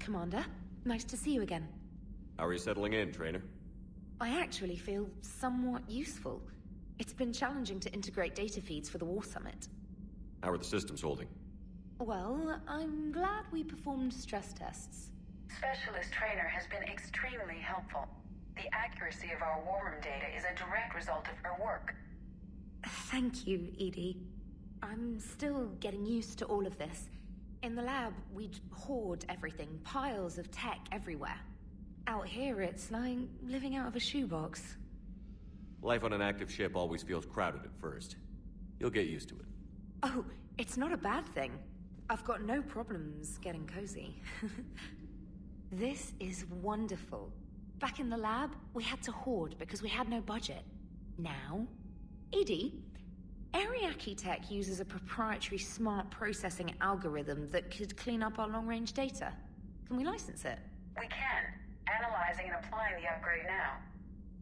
Commander. Nice to see you again. How are you settling in, Trainer? I actually feel somewhat useful. It's been challenging to integrate data feeds for the War Summit. How are the systems holding? Well, I'm glad we performed stress tests. Specialist Trainer has been extremely helpful. The accuracy of our war room data is a direct result of her work. Thank you, Edie. I'm still getting used to all of this. In the lab, we'd hoard everything, piles of tech everywhere. Out here, it's like living out of a shoebox. Life on an active ship always feels crowded at first. You'll get used to it. Oh, it's not a bad thing. I've got no problems getting cozy. This is wonderful. Back in the lab, we had to hoard because we had no budget. Now, Edie, Ariake Tech uses a proprietary smart processing algorithm that could clean up our long-range data. Can we license it? We can. Analyzing and applying the upgrade now.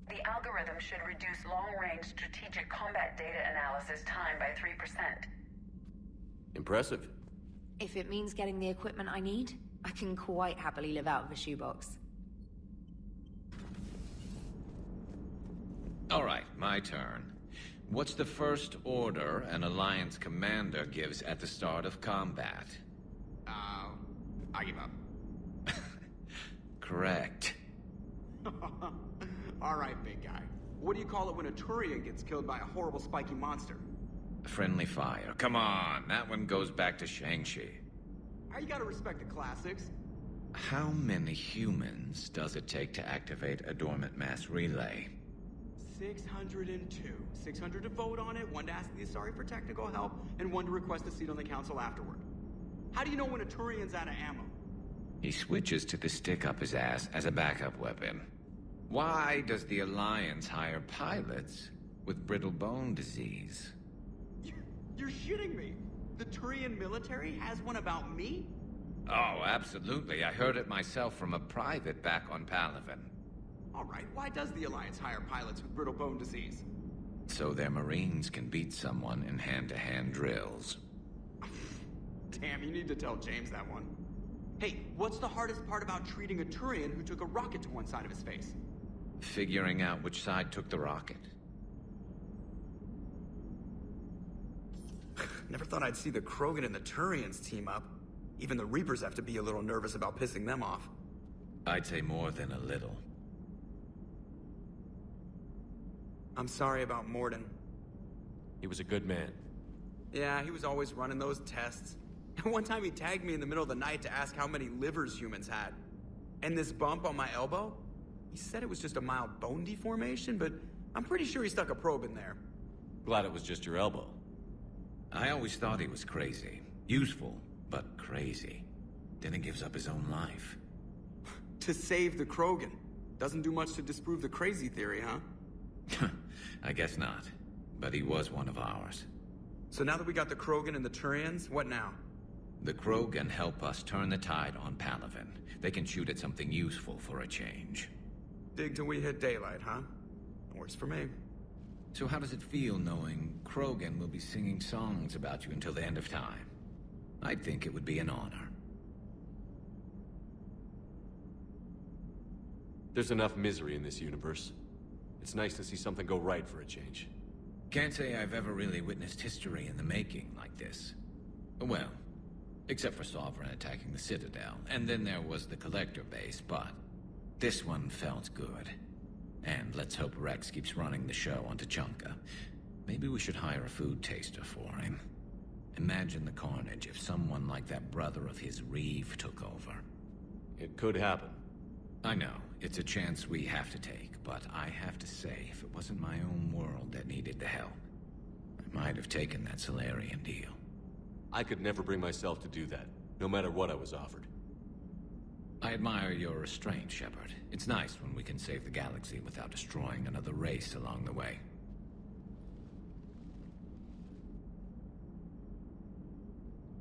The algorithm should reduce long-range strategic combat data analysis time by 3%. Impressive. If it means getting the equipment I need, I can quite happily live out of a shoebox. All right, my turn. What's the first order an Alliance commander gives at the start of combat? I give up. Correct. Alright, big guy. What do you call it when a Turian gets killed by a horrible spiky monster? Friendly fire. Come on, that one goes back to Shang-Chi. You gotta respect the classics. How many humans does it take to activate a dormant mass relay? 602. 600 to vote on it, 1 to ask the Asari for technical help, and 1 to request a seat on the council afterward. How do you know when a Turian's out of ammo? He switches to the stick up his ass as a backup weapon. Why does the Alliance hire pilots with brittle bone disease? You're shitting me! The Turian military has one about me? Oh, absolutely. I heard it myself from a private back on Palaven. Alright, why does the Alliance hire pilots with brittle bone disease? So their Marines can beat someone in hand-to-hand drills. Damn, you need to tell James that one. Hey, what's the hardest part about treating a Turian who took a rocket to one side of his face? Figuring out which side took the rocket. Never thought I'd see the Krogan and the Turians team up. Even the Reapers have to be a little nervous about pissing them off. I'd say more than a little. I'm sorry about Morden. He was a good man. Yeah, he was always running those tests. One time he tagged me in the middle of the night to ask how many livers humans had. And this bump on my elbow? He said it was just a mild bone deformation, but I'm pretty sure he stuck a probe in there. Glad it was just your elbow. I always thought he was crazy. Useful, but crazy. Then he gives up his own life. To save the Krogan. Doesn't do much to disprove the crazy theory, huh? I guess not. But he was one of ours. So now that we got the Krogan and the Turians, what now? The Krogan help us turn the tide on Palaven. They can shoot at something useful for a change. Dig till we hit daylight, huh? Works for me. So how does it feel knowing Krogan will be singing songs about you until the end of time? I'd think it would be an honor. There's enough misery in this universe. It's nice to see something go right for a change. Can't say I've ever really witnessed history in the making like this. Well, except for Sovereign attacking the Citadel, and then there was the Collector base, but this one felt good. And let's hope Rex keeps running the show on Tuchanka. Maybe we should hire a food taster for him. Imagine the carnage if someone like that brother of his, Reeve, took over. It could happen. I know, it's a chance we have to take, but I have to say, if it wasn't my own world that needed the help, I might have taken that Solarian deal. I could never bring myself to do that, no matter what I was offered. I admire your restraint, Shepard. It's nice when we can save the galaxy without destroying another race along the way.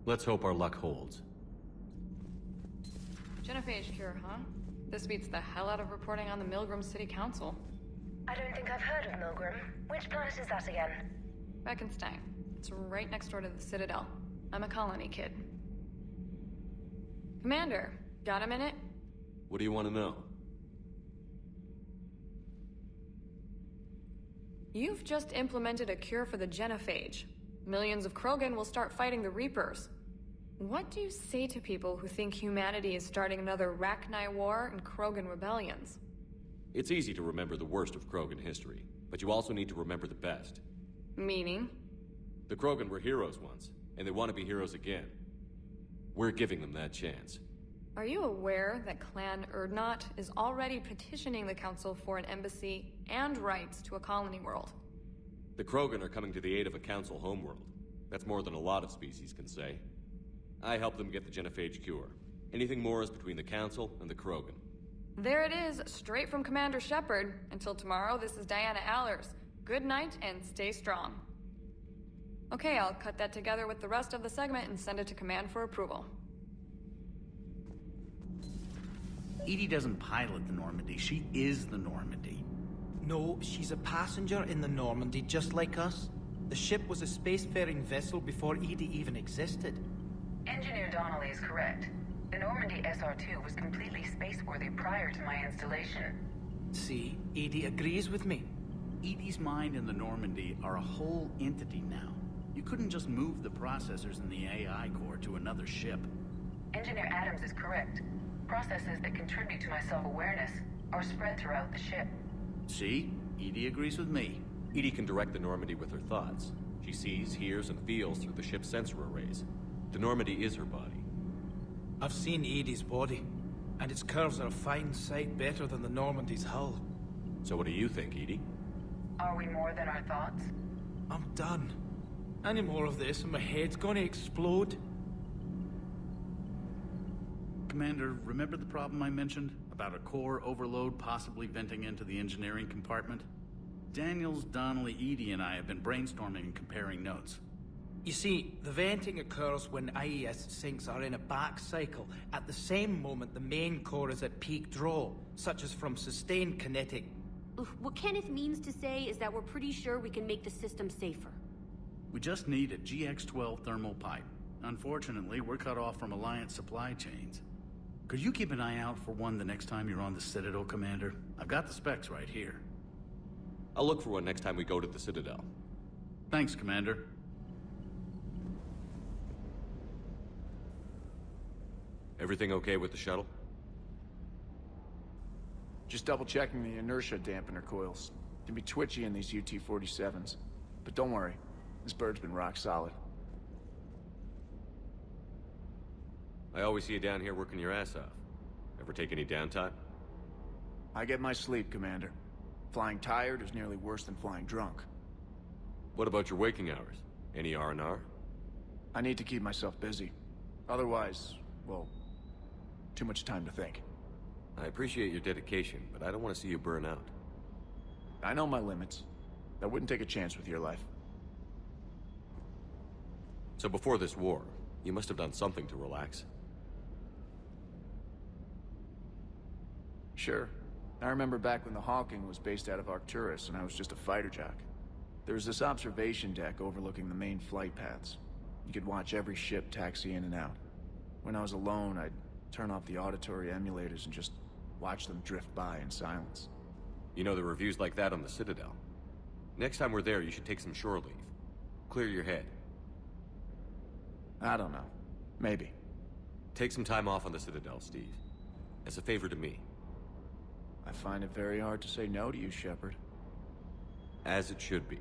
Let's hope our luck holds. Genophage cure, huh? This beats the hell out of reporting on the Milgram City Council. I don't think I've heard of Milgram. Which planet is that again? Beckenstein. It's right next door to the Citadel. I'm a colony kid. Commander, Got a minute? What do you want to know? You've just implemented a cure for the Genophage. Millions of Krogan will start fighting the Reapers. What do you say to people who think humanity is starting another Rachni War and Krogan rebellions? It's easy to remember the worst of Krogan history, but you also need to remember the best. Meaning? The Krogan were heroes once, and they want to be heroes again. We're giving them that chance. Are you aware that Clan Urdnot is already petitioning the Council for an embassy and rights to a colony world? The Krogan are coming to the aid of a Council homeworld. That's more than a lot of species can say. I helped them get the Genophage cure. Anything more is between the Council and the Krogan. There it is, straight from Commander Shepard. Until tomorrow, this is Diana Allers. Good night and stay strong. Okay, I'll cut that together with the rest of the segment and send it to Command for approval. Edie doesn't pilot the Normandy, she is the Normandy. No, she's a passenger in the Normandy, just like us. The ship was a spacefaring vessel before Edie even existed. Engineer Donnelly is correct. The Normandy SR-2 was completely spaceworthy prior to my installation. See, Edie agrees with me. Edie's mind and the Normandy are a whole entity now. You couldn't just move the processors in the AI core to another ship. Engineer Adams is correct. Processes that contribute to my self-awareness are spread throughout the ship. See? Edie agrees with me. Edie can direct the Normandy with her thoughts. She sees, hears, and feels through the ship's sensor arrays. The Normandy is her body. I've seen Edie's body, and its curves are a fine sight better than the Normandy's hull. So what do you think, Edie? Are we more than our thoughts? I'm done. Any more of this and my head's gonna explode. Commander, remember the problem I mentioned? About a core overload possibly venting into the engineering compartment? Daniels, Donnelly, Edie, and I have been brainstorming and comparing notes. You see, the venting occurs when IES sinks are in a back cycle, at the same moment the main core is at peak draw, such as from sustained kinetic. What Kenneth means to say is that we're pretty sure we can make the system safer. We just need a GX-12 thermal pipe. Unfortunately, we're cut off from Alliance supply chains. Could you keep an eye out for one the next time you're on the Citadel, Commander? I've got the specs right here. I'll look for one next time we go to the Citadel. Thanks, Commander. Everything okay with the shuttle? Just double-checking the inertia dampener coils. Can be twitchy in these UT-47s. But don't worry, this bird's been rock solid. I always see you down here working your ass off. Ever take any downtime? I get my sleep, Commander. Flying tired is nearly worse than flying drunk. What about your waking hours? Any R&R? I need to keep myself busy. Otherwise, well, too much time to think. I appreciate your dedication, but I don't want to see you burn out. I know my limits. I wouldn't take a chance with your life. So before this war, you must have done something to relax. Sure. I remember back when the Hawking was based out of Arcturus and I was just a fighter jock. There was this observation deck overlooking the main flight paths. You could watch every ship taxi in and out. When I was alone, I'd turn off the auditory emulators and just watch them drift by in silence. You know, there are reviews like that on the Citadel. Next time we're there, you should take some shore leave. Clear your head. I don't know. Maybe. Take some time off on the Citadel, Steve. As a favor to me. I find it very hard to say no to you, Shepard. As it should be.